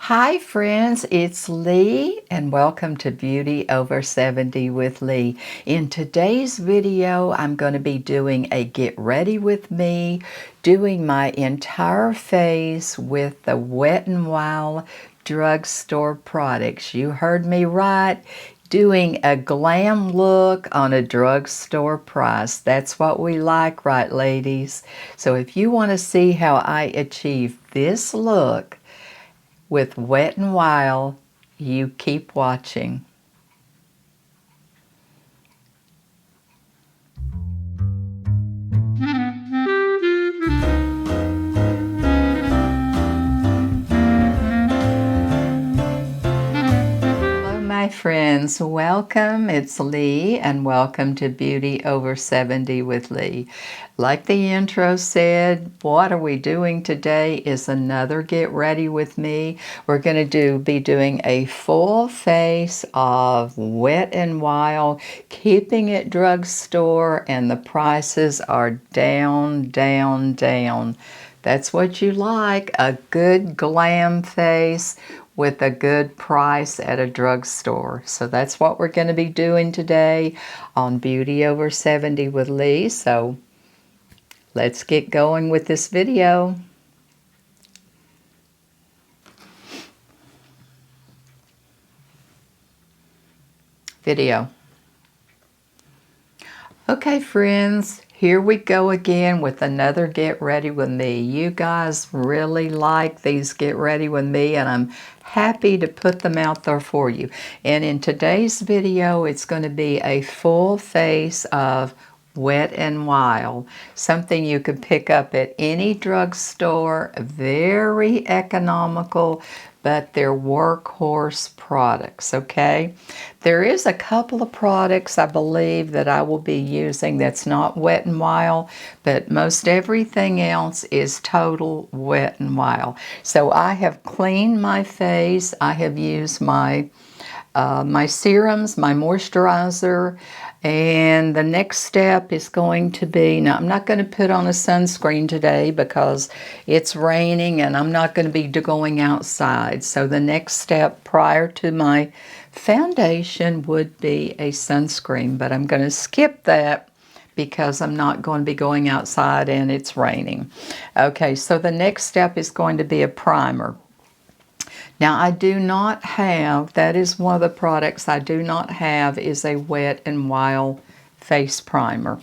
Hi friends, it's Lee and welcome to Beauty Over 70 with Lee. In today's video, I'm going to be doing a get ready with me, doing my entire face with the Wet n Wild drugstore products. You heard me right. Doing a glam look on a drugstore price. That's what we like, right, ladies? So if you want to see how I achieve this look with Wet n Wild, you keep watching. Hello my friends, welcome. It's Lee and welcome to Beauty Over 70 with Lee. Like the intro said, what are we doing today is another get ready with me. We're going to be doing a full face of Wet n Wild, keeping it drugstore, and the prices are down, down, down. That's what you like, a good glam face with a good price at a drugstore. So that's what we're going to be doing today on Beauty Over 70 with Lee. So let's get going with this video. Okay friends, here we go again with another get ready with me. You guys really like these get ready with me and I'm happy to put them out there for you. And in today's video, it's going to be a full face of Wet n Wild, something you could pick up at any drugstore, very economical, but they're workhorse products, okay? There is a couple of products I believe that I will be using that's not Wet n Wild, but most everything else is total Wet n Wild. So I have cleaned my face. I have used my my serums, my moisturizer, and the next step is going to be, now I'm not going to put on a sunscreen today because it's raining and I'm not going to be going outside. So the next step prior to my foundation would be a sunscreen, but I'm going to skip that because I'm not going to be going outside and it's raining. Okay, so the next step is going to be a primer. Now I do not have, that is one of the products I do not have, is a Wet n Wild face primer.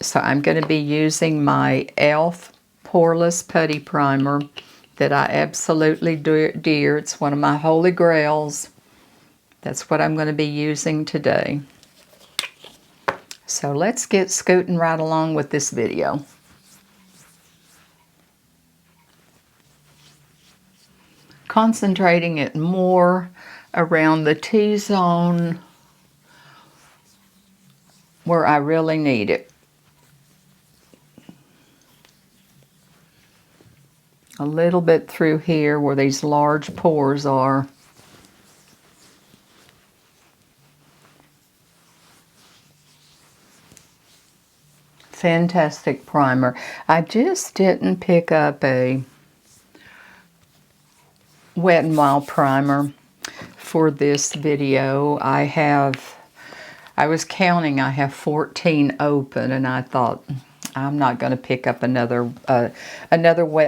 So I'm going to be using my e.l.f. Poreless Putty Primer that I absolutely dear. It's one of my holy grails. That's what I'm going to be using today. So let's get scooting right along with this video. Concentrating it more around the T-zone where I really need it. A little bit through here where these large pores are. Fantastic primer. I just didn't pick up a Wet n Wild primer for this video. I was counting, I have 14 open, and I thought I'm not going to pick up another Wet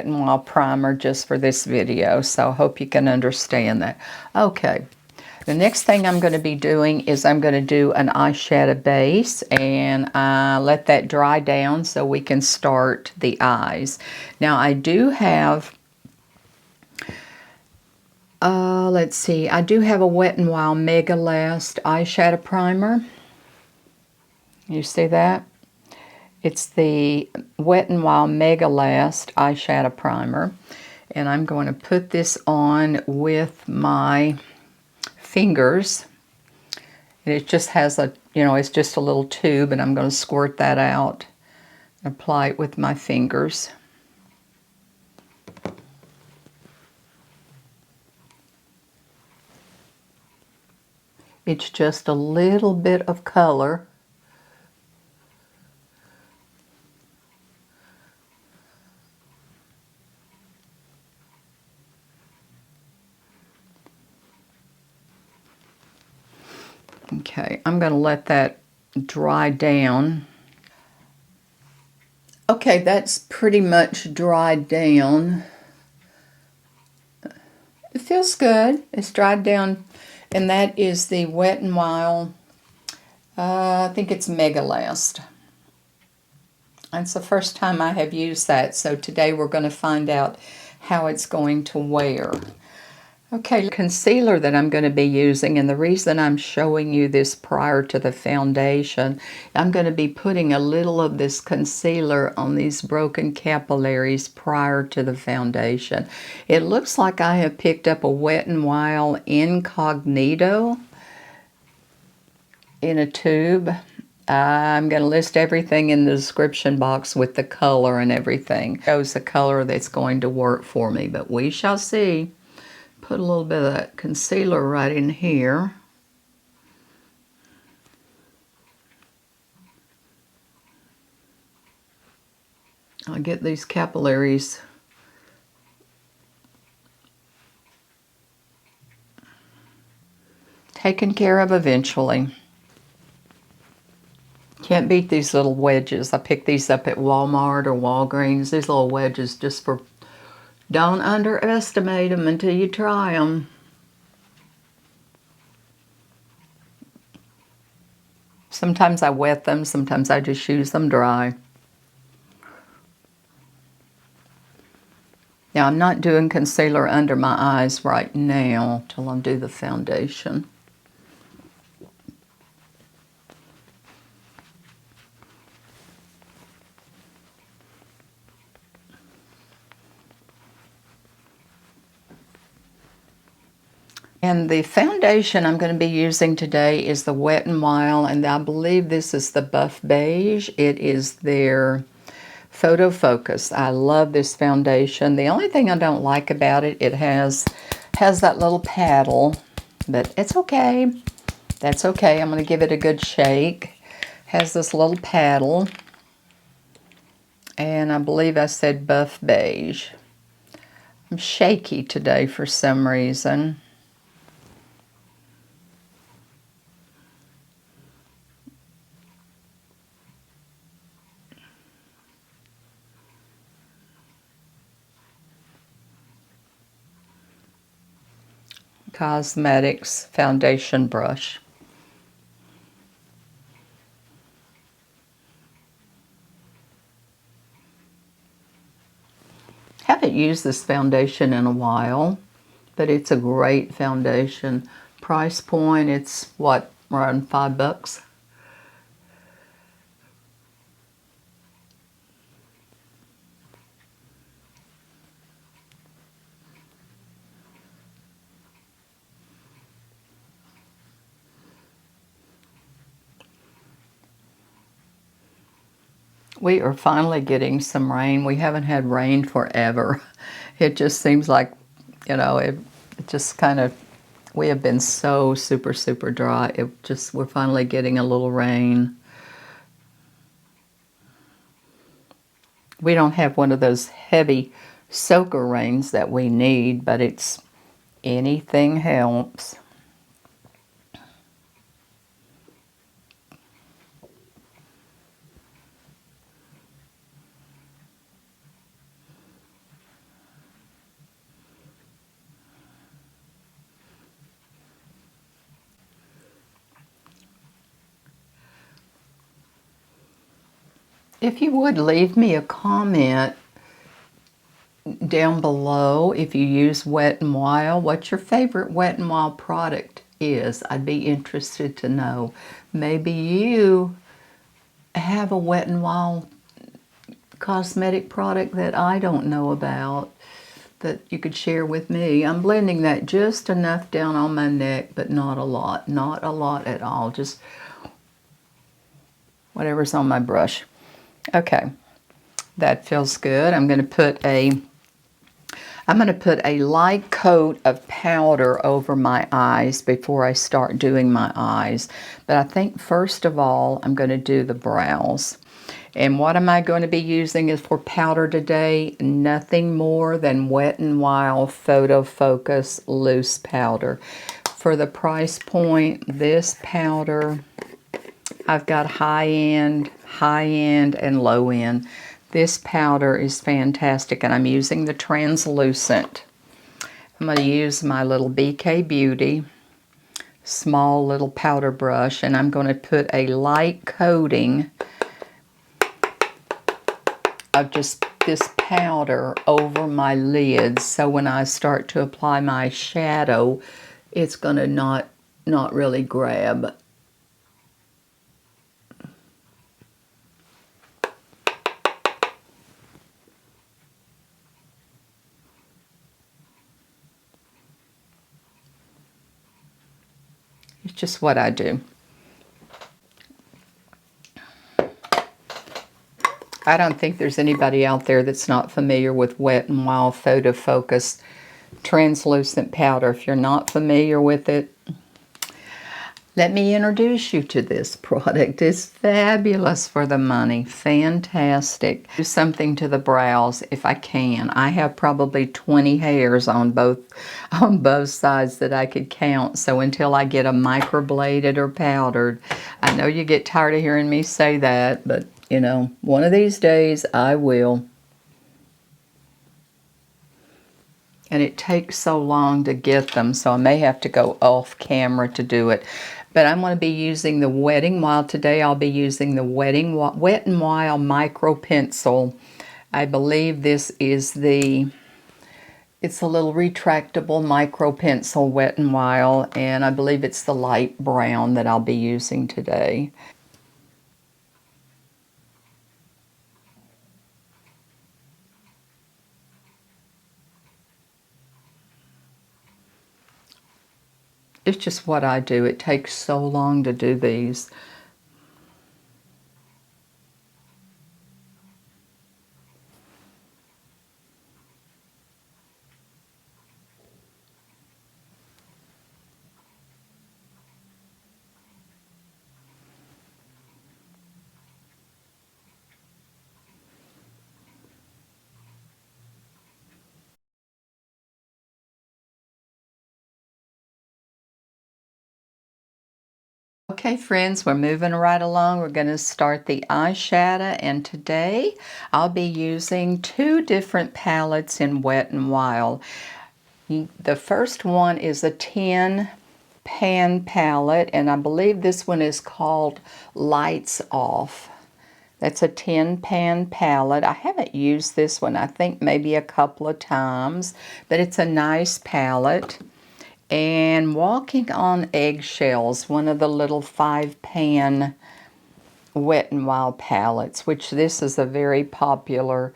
n Wild primer just for this video, so I hope you can understand that. Okay, the next thing I'm going to be doing is I'm going to do an eyeshadow base, and let that dry down so we can start the eyes. Now I do have let's see, I do have a Wet n Wild Mega Last eyeshadow primer. You see that? It's the Wet n Wild Mega Last eyeshadow primer. And I'm going to put this on with my fingers. And it just has a, it's just a little tube, and I'm going to squirt that out and apply it with my fingers. It's just a little bit of color. Okay, I'm going to let that dry down. Okay, that's pretty much dried down. It feels good. It's dried down, and that is the Wet n Wild. I think it's Mega Last. It's the first time I have used that, so today we're going to find out how it's going to wear. Okay, concealer that I'm going to be using, and the reason I'm showing you this prior to the foundation, I'm going to be putting a little of this concealer on these broken capillaries prior to the foundation. It looks like I have picked up a Wet n Wild Incognito in a tube. I'm going to list everything in the description box with the color and everything. It shows the color that's going to work for me, but we shall see. Put a little bit of that concealer right in here. I'll get these capillaries taken care of eventually. Can't beat these little wedges. I picked these up at Walmart or Walgreens. These little wedges just for... Don't underestimate them until you try them. Sometimes I wet them, sometimes I just use them dry. Now I'm not doing concealer under my eyes right now till I do the foundation. And the foundation I'm going to be using today is the Wet n Wild, and I believe this is the Buff Beige. It is their Photo Focus. I love this foundation. The only thing I don't like about it, it has that little paddle, but it's okay. That's okay. I'm going to give it a good shake. Has this little paddle, and I believe I said Buff Beige. I'm shaky today for some reason. Cosmetics foundation brush. Haven't used this foundation in a while, but it's a great foundation. Price point, it's what, around $5? We are finally getting some rain. We haven't had rain forever. It just seems like, you know, it just kind of, we have been so super dry. We're finally getting a little rain. We don't have one of those heavy soaker rains that we need, but it's, anything helps. If you would leave me a comment down below if you use Wet n Wild, what your favorite Wet n Wild product is. I'd be interested to know. Maybe you have a Wet n Wild cosmetic product that I don't know about that you could share with me. I'm blending that just enough down on my neck, but not a lot. Not a lot at all. Just whatever's on my brush. Okay, that feels good. I'm going to put a light coat of powder over my eyes before I start doing my eyes. But I think first of all, I'm going to do the brows. And what am I going to be using is for powder today? Nothing more than Wet n Wild Photo Focus Loose Powder. for the price point, this powder, I've got high-end, and low-end. This powder is fantastic, and I'm using the translucent. I'm going to use my little BK Beauty small little powder brush, and I'm going to put a light coating of just this powder over my lids, so when I start to apply my shadow, it's going to not really grab. It's just what I do. I don't think there's anybody out there that's not familiar with Wet n Wild Photo Focus translucent powder. If you're not familiar with it, let me introduce you to this product. It's fabulous for the money. Fantastic. Do something to the brows if I can. I have probably 20 hairs on both sides that I could count. So until I get them microbladed or powdered, I know you get tired of hearing me say that, but you know, one of these days I will. And it takes so long to get them, so I may have to go off camera to do it. But I'm going to be using the Wet n Wild today. I'll be using the Wet n Wild Micro Pencil. I believe this is it's a little retractable micro pencil, Wet n Wild, and I believe it's the light brown that I'll be using today. It's just what I do. It takes so long to do these. Okay friends, we're moving right along. We're going to start the eyeshadow, and today I'll be using two different palettes in Wet n Wild. The first one is a 10 pan palette, and I believe this one is called Lights Off. That's a 10 pan palette. I haven't used this one, I think maybe a couple of times, but it's a nice palette. And Walking on Eggshells, one of the little 5-pan Wet n Wild palettes, which this is a very popular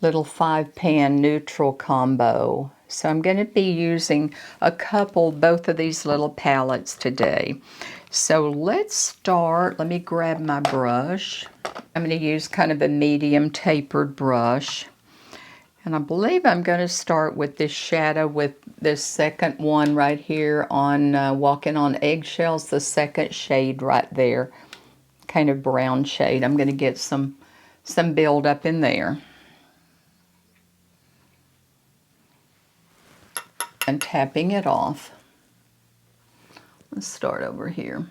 little 5-pan neutral combo. So I'm going to be using both of these little palettes today. So let's start. Let me grab my brush. I'm going to use kind of a medium tapered brush. And I believe I'm going to start with this shadow with this second one right here on Walking on Eggshells, the second shade right there, kind of brown shade. I'm going to get some build up in there. And tapping it off. Let's start over here.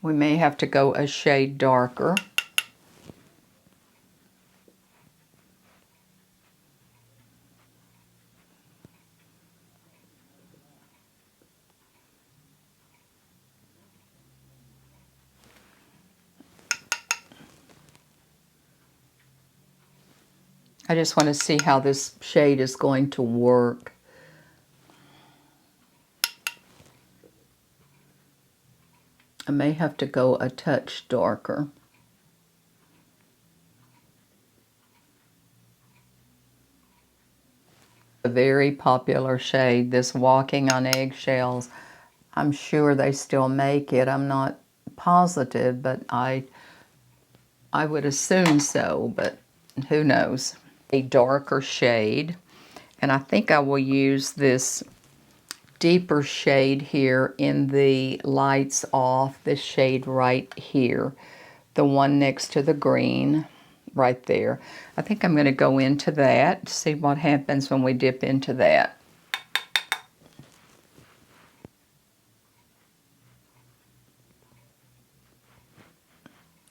We may have to go a shade darker. I just want to see how this shade is going to work. I may have to go a touch darker. A very popular shade, this Walking on Eggshells. I'm sure they still make it. I'm not positive, but I would assume so, but who knows. A darker shade, and I think I will use this deeper shade here in the Lights Off, this shade right here, the one next to the green right there. I think I'm going to go into that, see what happens when we dip into that.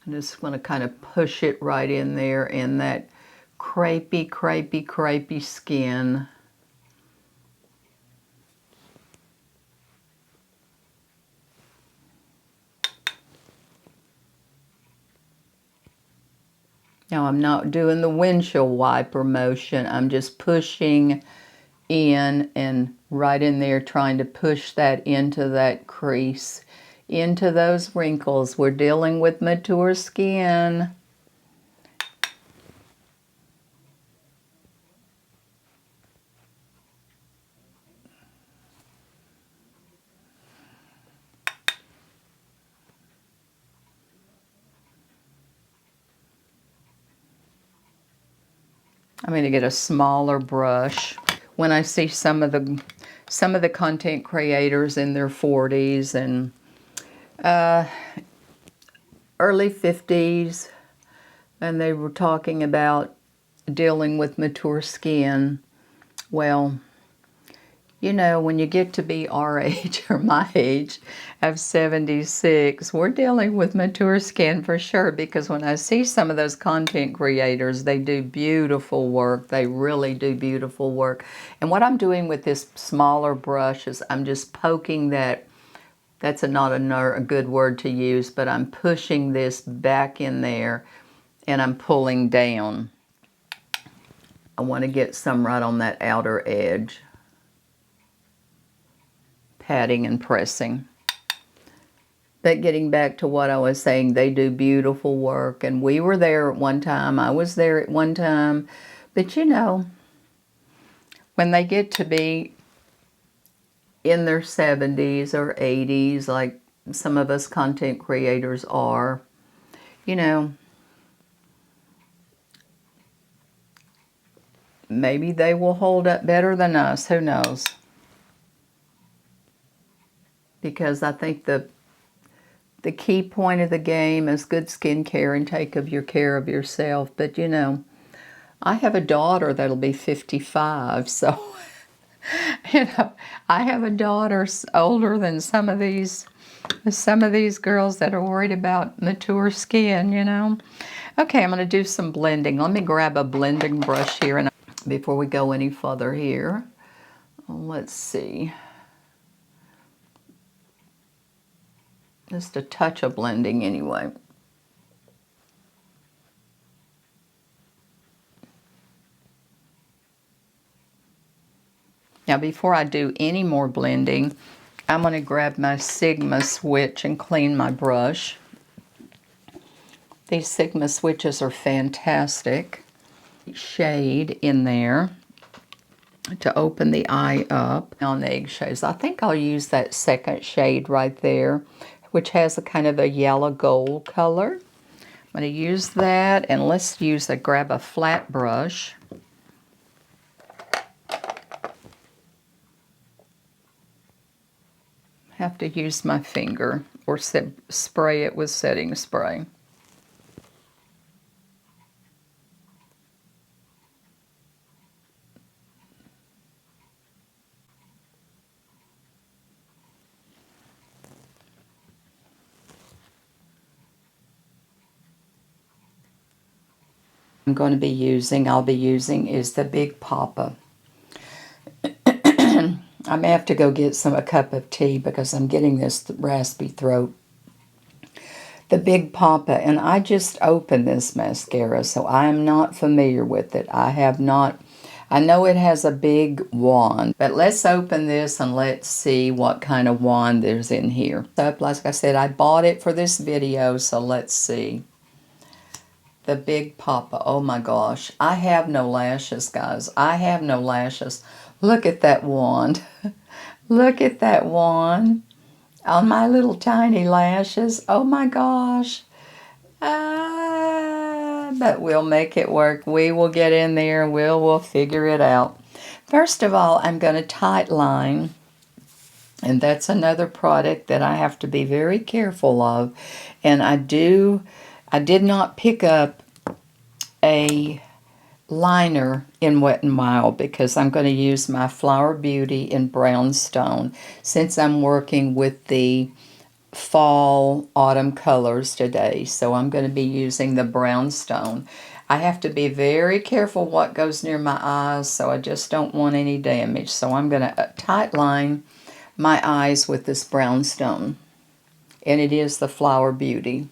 I'm just going to kind of push it right in there in that crepey skin. Now I'm not doing the windshield wiper motion. I'm just pushing in and right in there, trying to push that into that crease, into those wrinkles. We're dealing with mature skin. I'm going to get a smaller brush. When I see some of the content creators in their 40s and early 50s, and they were talking about dealing with mature skin, well, you know, when you get to be our age or my age of 76, we're dealing with mature skin for sure, because when I see some of those content creators, they do beautiful work. They really do beautiful work. And what I'm doing with this smaller brush is I'm just poking that, that's not a good word to use, but I'm pushing this back in there and I'm pulling down. I want to get some right on that outer edge. Patting and pressing. But getting back to what I was saying, they do beautiful work, and we were there at one time. I was there at one time. But you know, when they get to be in their 70s or 80s, like some of us content creators are, you know, maybe they will hold up better than us. Who knows? Because I think the key point of the game is good skincare and take care of yourself. But you know, I have a daughter that'll be 55, so you know, I have a daughter older than some of these girls that are worried about mature skin, you know. Okay, I'm going to do some blending. Let me grab a blending brush here and before we go any further here. Let's see. Just a touch of blending anyway. Now before I do any more blending, I'm going to grab my Sigma switch and clean my brush. These Sigma switches are fantastic. Shade in there to open the eye up on the eggshells. I think I'll use that second shade right there, which has a kind of a yellow gold color. I'm going to use that, and let's grab a flat brush. Have to use my finger or spray it with setting spray. I'll be using is the Big PAPPA. I may have to go get a cup of tea because I'm getting this raspy throat. The Big PAPPA, and I just opened this mascara, so I am not familiar with it. I know it has a big wand, but let's open this and let's see what kind of wand there's in here. So, like I said, I bought it for this video, so let's see. The Big PAPPA. Oh my gosh. I have no lashes, guys. I have no lashes. Look at that wand. Look at that wand on my little tiny lashes. Oh my gosh. But we'll make it work. We will get in there and we'll figure it out. First of all, I'm going to tight line. And that's another product that I have to be very careful of. And I did not pick up a liner in Wet n Wild because I'm going to use my Flower Beauty in Brownstone since I'm working with the fall, autumn colors today. So I'm going to be using the brownstone. I have to be very careful what goes near my eyes, so I just don't want any damage. So I'm going to tight line my eyes with this brownstone. And it is the Flower Beauty.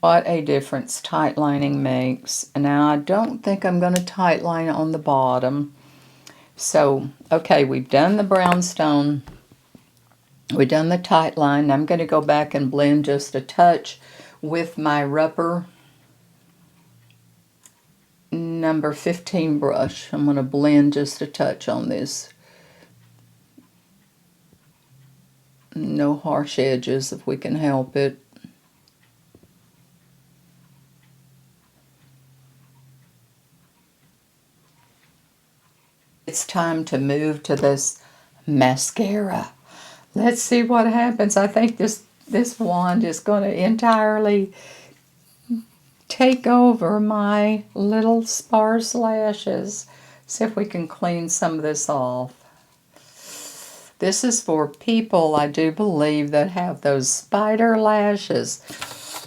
What a difference tight lining makes. Now I don't think I'm going to tight line on the bottom. So, okay, we've done the brownstone. We've done the tight line. I'm going to go back and blend just a touch with my REPHR number 15 brush. I'm going to blend just a touch on this. No harsh edges if we can help it. It's time to move to this mascara. Let's see what happens. I think this wand is going to entirely take over my little sparse lashes. See if we can clean some of this off. This is for people, I do believe, that have those spider lashes.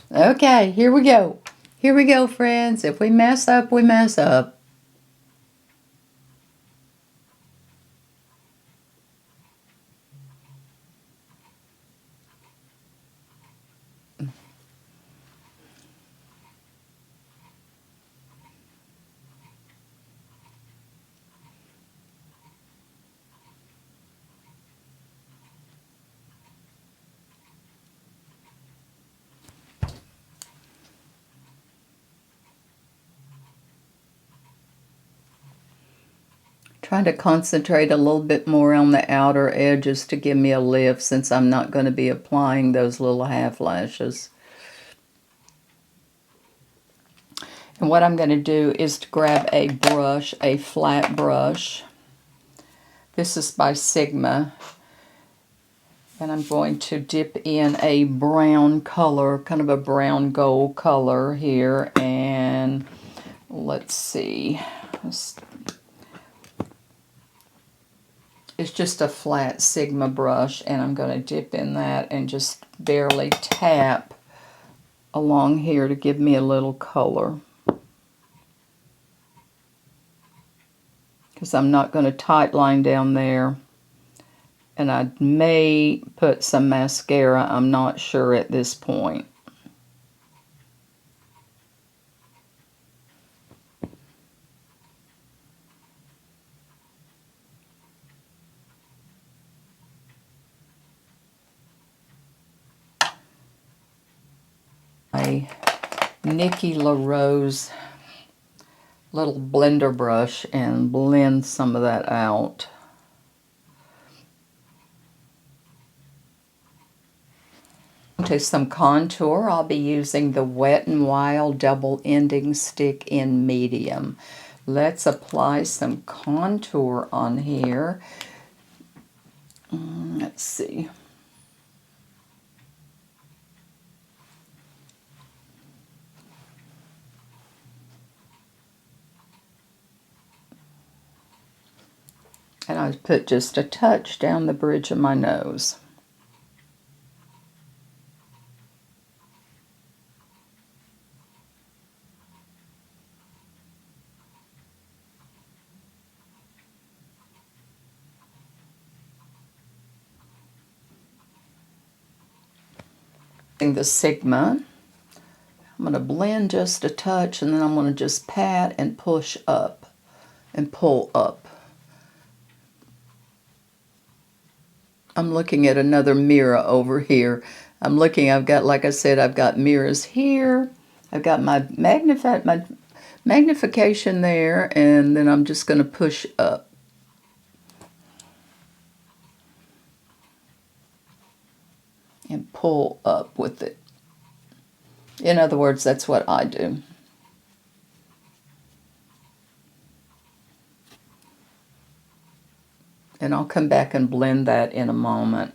Okay, here we go. Here we go, friends. If we mess up, we mess up. Trying to concentrate a little bit more on the outer edges to give me a lift, since I'm not going to be applying those little half lashes. And what I'm going to do is to grab a brush, a flat brush. This is by Sigma. And I'm going to dip in a brown color, kind of a brown gold color here. And let's see. It's just a flat Sigma brush, and I'm going to dip in that and just barely tap along here to give me a little color. Because I'm not going to tight line down there. And I may put some mascara, I'm not sure at this point. A NIKKI LaRose little blender brush and blend some of that out. To some contour, I'll be using the Wet n Wild double ending stick in medium. Let's apply some contour on here. Let's see. And I put just a touch down the bridge of my nose. The Sigma, I'm going to blend just a touch, and then I'm going to just pat and push up and pull up. I'm looking at another mirror over here. I've got, like I said, I've got mirrors here. I've got my magnification there, and then I'm just going to push up. And pull up with it. In other words, that's what I do. And I'll come back and blend that in a moment.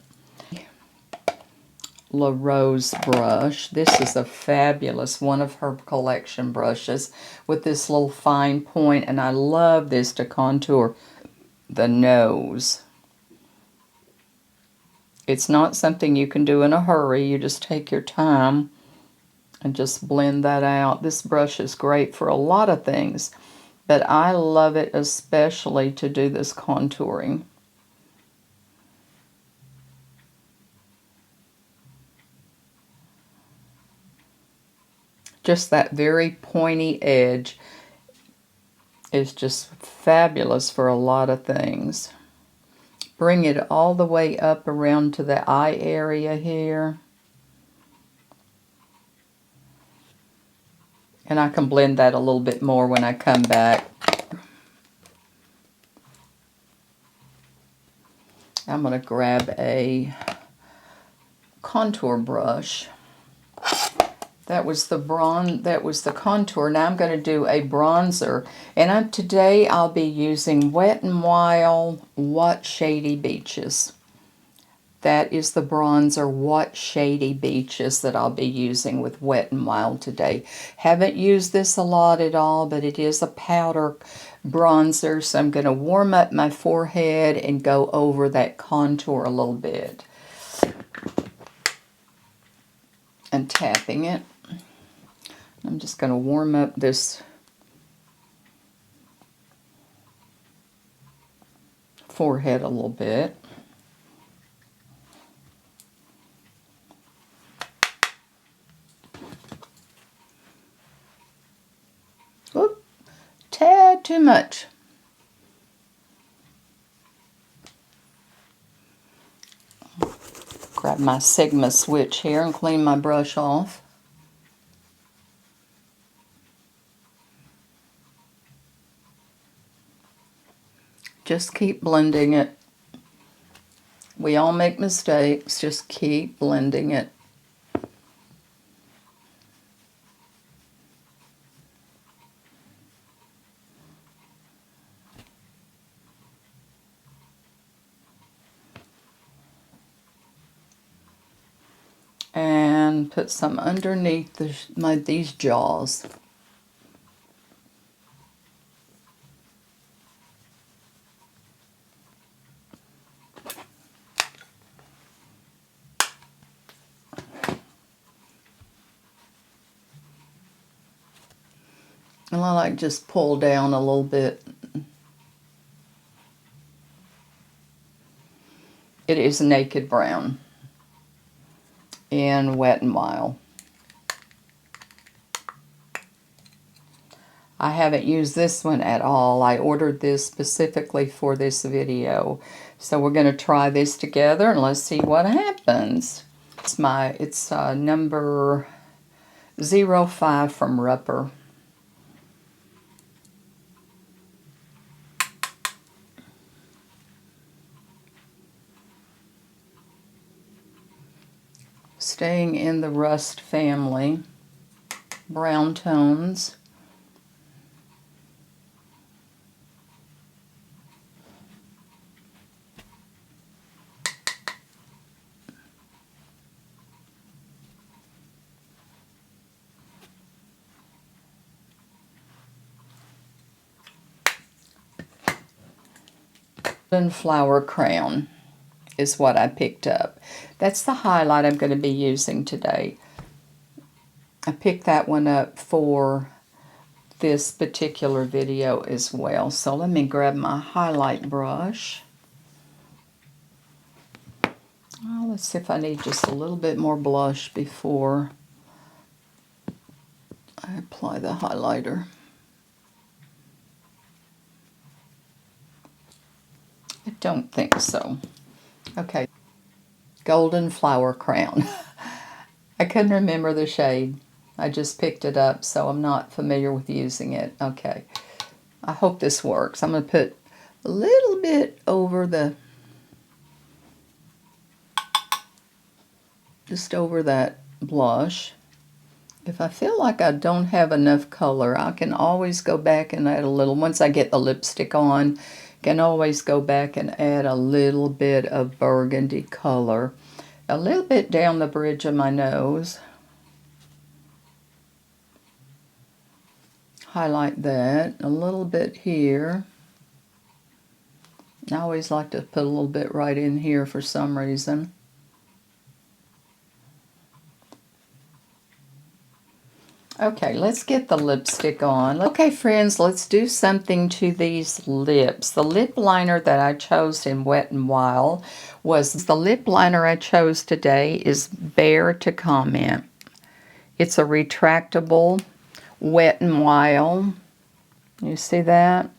La Rose brush. This is a fabulous one of her collection brushes with this little fine point, and I love this to contour the nose. It's not something you can do in a hurry. You just take your time and just blend that out. This brush is great for a lot of things, but I love it especially to do this contouring. Just that very pointy edge is just fabulous for a lot of things. Bring it all the way up around to the eye area here. And I can blend that a little bit more when I come back. I'm going to grab a contour brush. That was the contour. Now I'm going to do a bronzer. And today I'll be using Wet n Wild What Shady Beaches. That is the bronzer What Shady Beaches that I'll be using with Wet n Wild today. Haven't used this a lot at all, but it is a powder bronzer. So I'm going to warm up my forehead and go over that contour a little bit. And tapping it. I'm just going to warm up this forehead a little bit. Oop, tad too much. Grab my Sigma switch here and clean my brush off. Just keep blending it. We all make mistakes. Just keep blending it. And put some underneath these jaws. And I like just pull down a little bit. It is Naked Brown in Wet n Wild. I haven't used this one at all. I ordered this specifically for this video. So we're going to try this together and let's see what happens. It's number 05 from REPHR. Staying in the Rust family, brown tones. And Flower Crown is what I picked up. That's the highlight I'm going to be using today. I picked that one up for this particular video as well. So let me grab my highlight brush. Oh, let's see if I need just a little bit more blush before I apply the highlighter. I don't think so. Okay, Golden Flower Crown. I couldn't remember the shade. I just picked it up, so I'm not familiar with using it. Okay, I hope this works. I'm going to put a little bit over the, just over that blush. If I feel like I don't have enough color, I can always go back and add a little. Once I get the lipstick on, Can always go back and add a little bit of burgundy color. A little bit down the bridge of my nose. Highlight that. A little bit here. I always like to put a little bit right in here for some reason. Okay, let's get the lipstick on. Okay, friends, let's do something to these lips. The lip liner that I chose in Wet n Wild was the lip liner I chose today is Bear to Comment. It's a retractable Wet n Wild. You see that?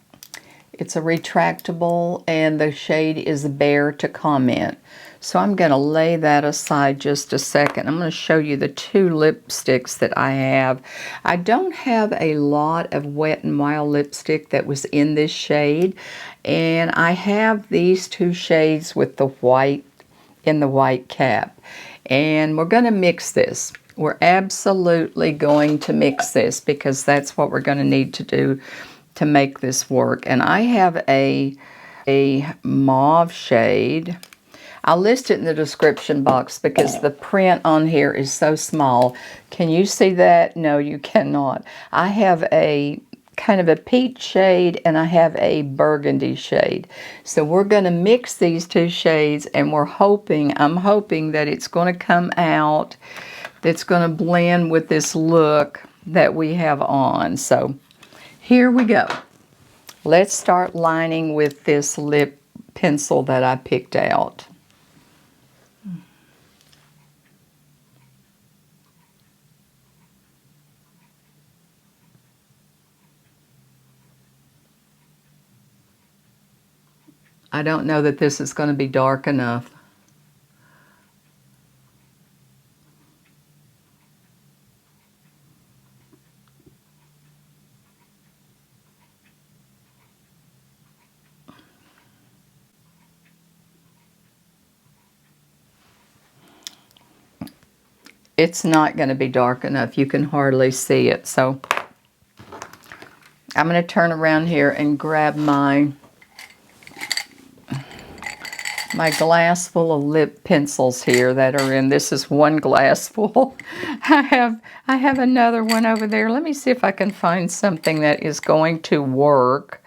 It's a retractable and the shade is Bear to Comment. So I'm going to lay that aside just a second. I'm going to show you the two lipsticks that I have. I don't have a lot of Wet n Wild lipstick that was in this shade. And I have these two shades with the white in the white cap. And we're going to mix this. We're absolutely going to mix this because that's what we're going to need to do to make this work. And I have a mauve shade. I'll list it in the description box because the print on here is so small. Can you see that? No, you cannot. I have a kind of a peach shade and I have a burgundy shade. So we're going to mix these two shades and I'm hoping that it's going to come out, that's going to blend with this look that we have on. So here we go. Let's start lining with this lip pencil that I picked out. I don't know that this is going to be dark enough. It's not going to be dark enough. You can hardly see it. So I'm going to turn around here and grab my glass full of lip pencils here that are in. This is one glass full. I have another one over there. Let me see if I can find something that is going to work.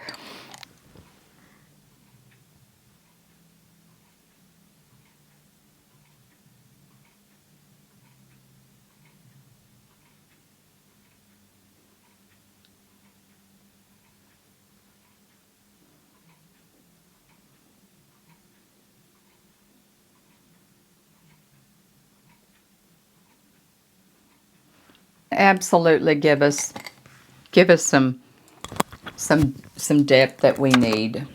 Absolutely give us some depth that we need.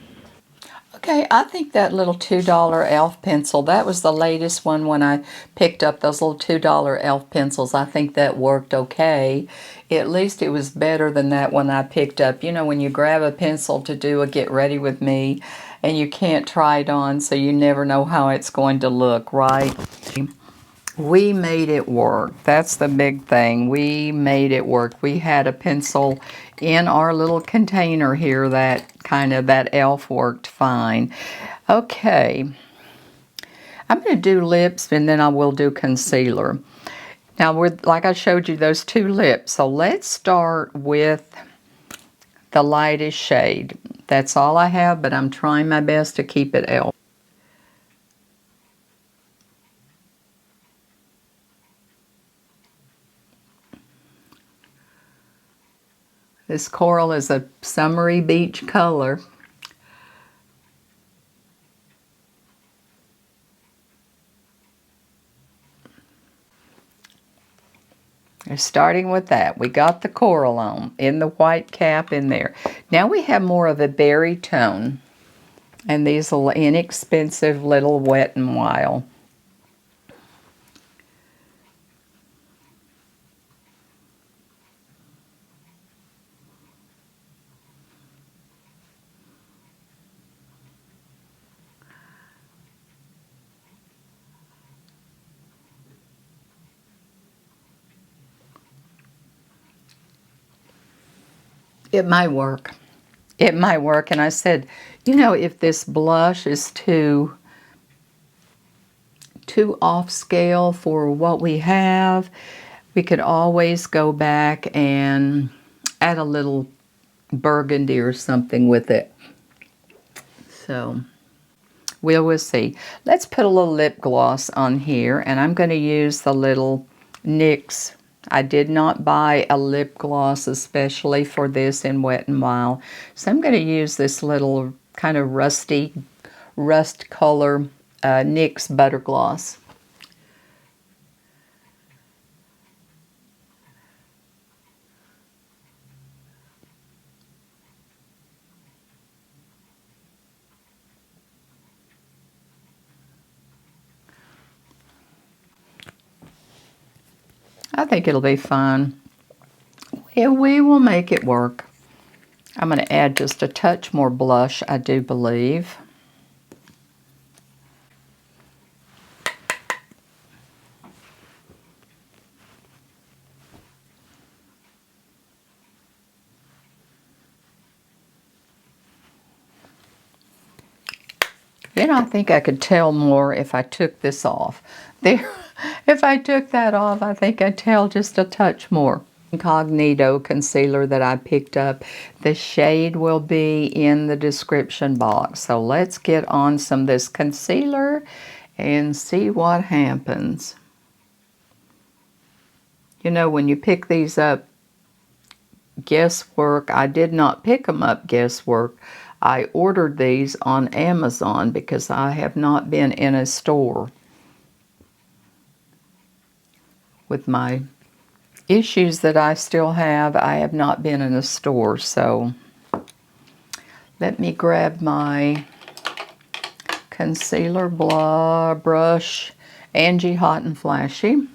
Okay, I think that little $2 e.l.f. pencil, that was the latest one when I picked up those little $2 e.l.f. pencils. I think that worked okay. At least it was better than that one I picked up. You know, when you grab a pencil to do a get ready with me and you can't try it on, so you never know how it's going to look, right? We made it work. That's the big thing. We made it work. We had a pencil in our little container here that that e.l.f. worked fine. Okay. I'm going to do lips and then I will do concealer. Now, like I showed you those two lips. So let's start with the lightest shade. That's all I have, but I'm trying my best to keep it e.l.f. This coral is a summery beach color. Starting with that, we got the coral on in the white cap in there. Now we have more of a berry tone, and these little inexpensive little Wet n Wild. It might work. It might work. And I said, You know, if this blush is too off scale for what we have, we could always go back and add a little burgundy or something with it. So we will see. Let's put a little lip gloss on here, and I'm going to use the little NYX. I did not buy a lip gloss especially for this in Wet n Wild, so I'm going to use this little kind of rust color NYX Butter Gloss. I think it'll be fine. Yeah, we will make it work. I'm going to add just a touch more blush, I do believe. Then I think I could tell more if I took this off. There, if I took that off, I think I'd tell just a touch more. Incognito concealer that I picked up. The shade will be in the description box. So let's get on some of this concealer and see what happens. You know, when you pick these up, guesswork, I did not pick them up guesswork. I ordered these on Amazon because I have not been in a store. With my issues that I still have, I have not been in a store. So let me grab my concealer brush, Angie Hot and Flashy.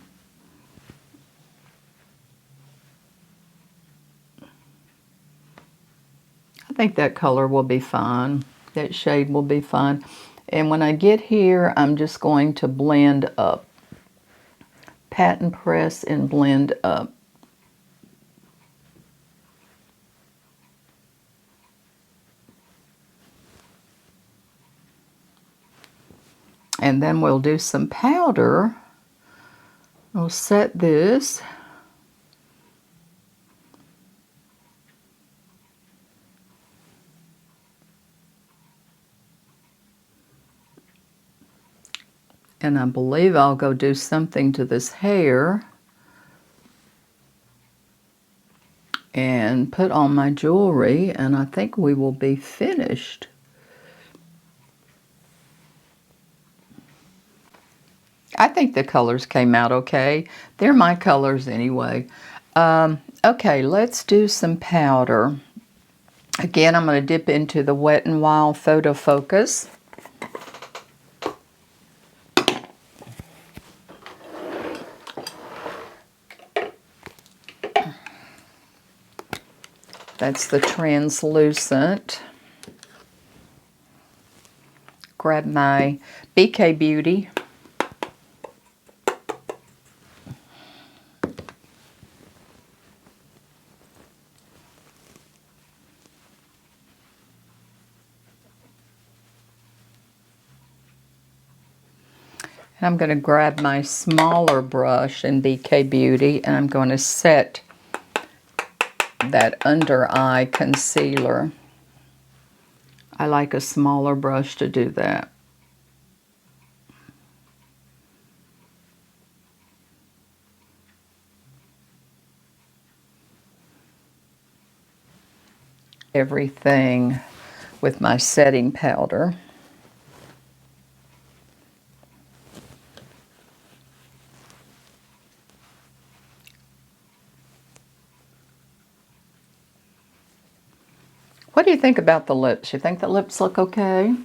I think that color will be fine. That shade will be fine. And when I get here, I'm just going to blend up. Pat and press and blend up. And then we'll do some powder. We'll set this. And I believe I'll go do something to this hair and put on my jewelry, and I think we will be finished. I think the colors came out okay. They're my colors anyway. Okay, let's do some powder. Again, I'm going to dip into the Wet n Wild Photo Focus. That's the translucent. Grab my BK Beauty. And I'm going to grab my smaller brush in BK Beauty, and I'm going to set that under eye concealer. I like a smaller brush to do that. Everything with my setting powder. What do you think about the lips? You think the lips look okay?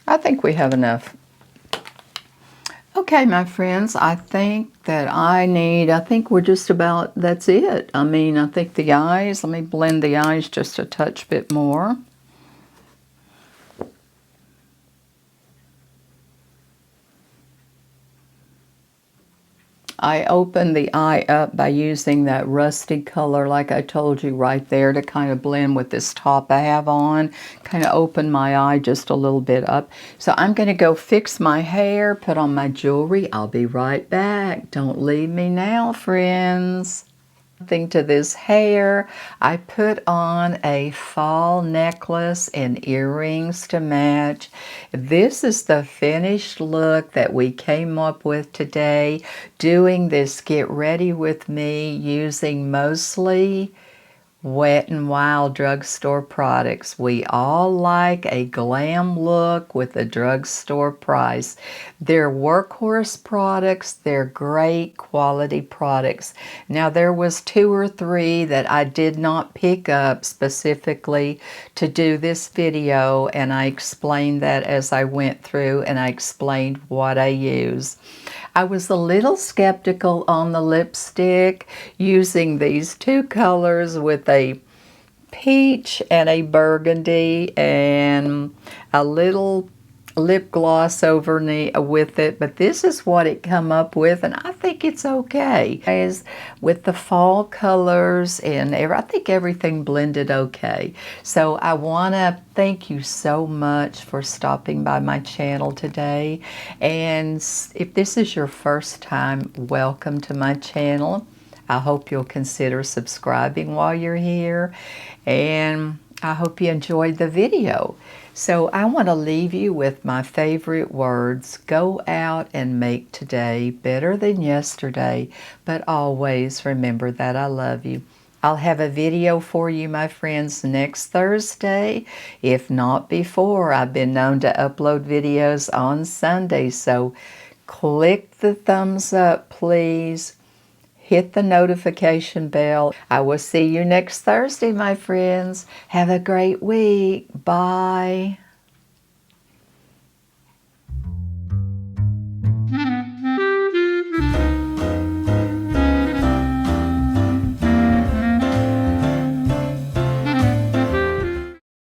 I think we have enough. Okay, my friends, I think we're just about, that's it. I mean, I think the eyes, let me blend the eyes just a touch bit more. I opened the eye up by using that rusty color like I told you right there to kind of blend with this top I have on. Kind of open my eye just a little bit up. So I'm going to go fix my hair, put on my jewelry. I'll be right back. Don't leave me now, friends. Thing to this hair, I put on a fall necklace and earrings to match. This is the finished look that we came up with today, doing this Get Ready With Me using mostly Wet n Wild drugstore products. We all like a glam look with a drugstore price. They're workhorse products. They're great quality products. Now there was 2 or 3 that I did not pick up specifically to do this video, and I explained that as I went through and I explained what I use. I was a little skeptical on the lipstick using these 2 colors with a peach and a burgundy and a little lip gloss over with it, but this is what it come up with, and I think it's okay. With the fall colors and I think everything blended okay. So I want to thank you so much for stopping by my channel today, and if this is your first time, welcome to my channel. I hope you'll consider subscribing while you're here, and I hope you enjoyed the video. So I want to leave you with my favorite words. Go out and make today better than yesterday, but always remember that I love you. I'll have a video for you, my friends, next Thursday, if not before. I've been known to upload videos on Sunday, so click the thumbs up, please. Hit the notification bell. I will see you next Thursday, my friends. Have a great week. Bye.